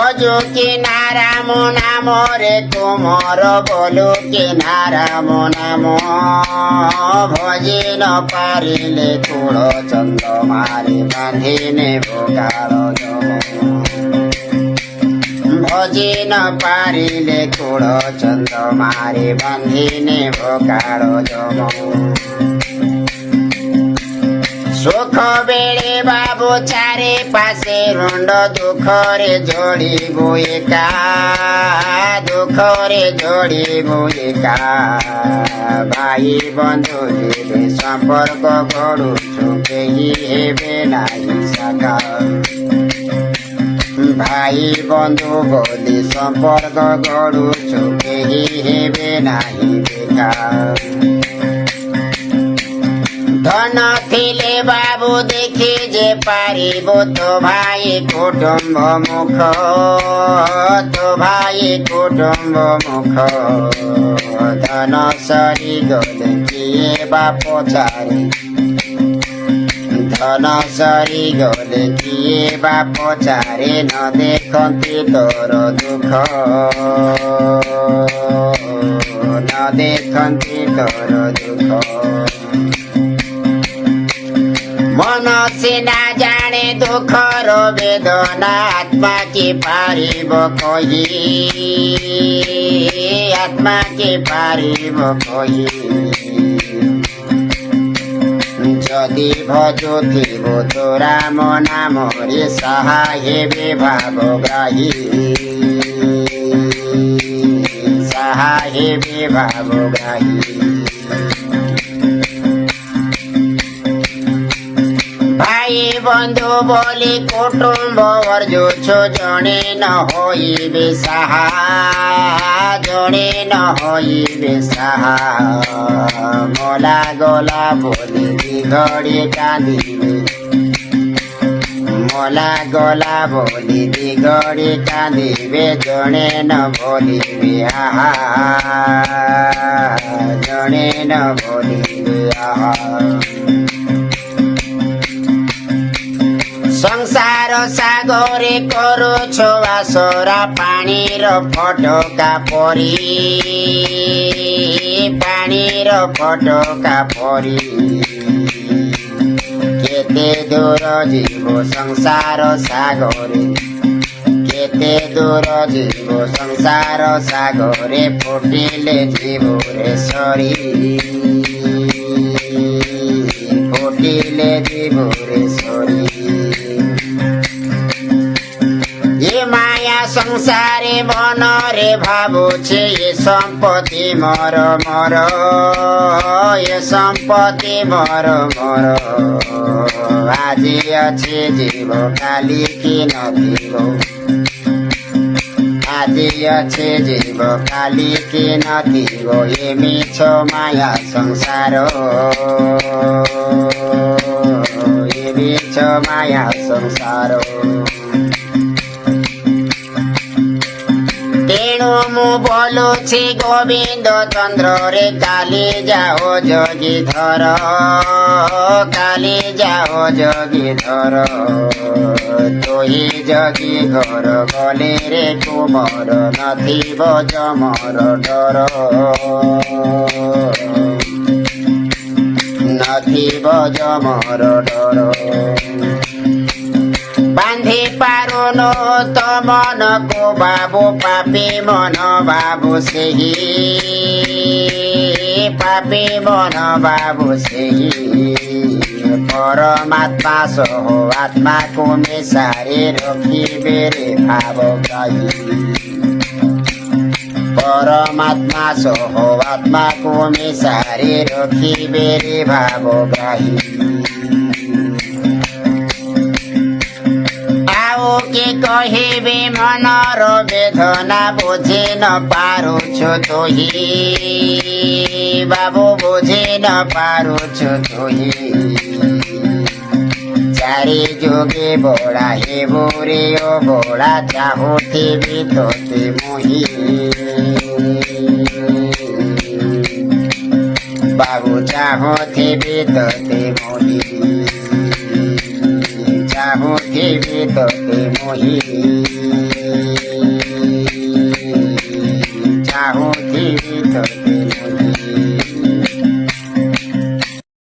ভজো কি নারাম নাম রে তুমর বলো কি নারাম নাম ভজি ন পারিলে তুল চন্দ মারি বাঁধিনে ভোগাল ভজি ন পারিলে তুল চন্দ মারি বাঁধিনে ভোগাল যম সুখ বেড়ে বাবু চারে পাশে রুণ্ড দুঃখরে যোড়িব একা দুঃখরে যোড়িব একা ভাই বন্ধু দিলে সম্পর্ক গড়ুছু কেহি হেবে নাই সাকা ভাই বন্ধু বলি সম্পর্ক গড়ুছু কেহি হেবে নাই বেকা ধন থিলে বাবু দেখি যে পারিব তো ভাই কুটুম্ব মুখ তো ভাই কুটুম্ব মুখ ধন সরি গলে কিয়ে বাপ চারি ধন সরি গলে কিয়ে বাপ চারে ন দেখন্তি তোর দুঃখ ন দেখন্তি তোর দুঃখ মন সিনা জানে দুঃখর বেদনা আত্মা কি পারিব কহি আত্মা কি পারিব কহি যদি ভজুথিব তোরা মনা মরে সাহা হেবে ভাবগ্রাহী সাহা হেবে ভাবগ্রাহী ভাই বন্ধু বলি কুটুম্ব অর্জুছ জনে ন হইবে সাহা জনে ন হইবে সাহা মলা গলা বলি দিঘড়ি কাঁদিবে মলা গলা বলি দিঘড়ি কাঁদিবে জনে ন বলিবে আহা জনে ন বলিবে আহা সংসার সাগরে করুছ আসরা পানির ফটকা পরি পানির ফটকা পরি কেতে দূর জীব সংসার সাগরে কেতে দূর জীব সংসার সাগরে ফুটিলে জীবরে সরি ফুটিলে জীবরে সরি এ মায়া সংসারে মনরে ভাবুছে এ সম্পত্তি মর মর এ সম্পত্তি মর মর আজি আছে জীব কালি কি নথিব আজি আছে জীব কালি কি নথিব এ মিছ মায়া সংসার এ মিছ মায়া সংসার তেণু মু বলুছি গোবিন্দ চন্দ্র রে কালি যাও যোগী ধর কালি যাও যোগী ধর তুই যোগী ঘর গলে রে কুমর নথিব জমর ডর নথিব জমর ডর বান্ধি পারুন তো মনকু বাবু পাপি মন বাবু সেহি পাপি মন বাবু সেহি পরমাত্মা সহ আত্মাকু মিশারে রখিবে রে ভাবগ্রাহী পরমাত্মা সহ আত্মাকু মিশারে রখিবে রে ভাবগ্রাহী কে কহিবে মনর বেদনা বুঝি ন পারুছ তুহি বাবু বুঝি ন পারুছ তুহি চারি যোগে বড়া হেবু রে ও বড়া চাহুথিবি তোতে মোহি বাবু চাহুথিবি তোতে মোহি চাহুথিবি তোতে মোহি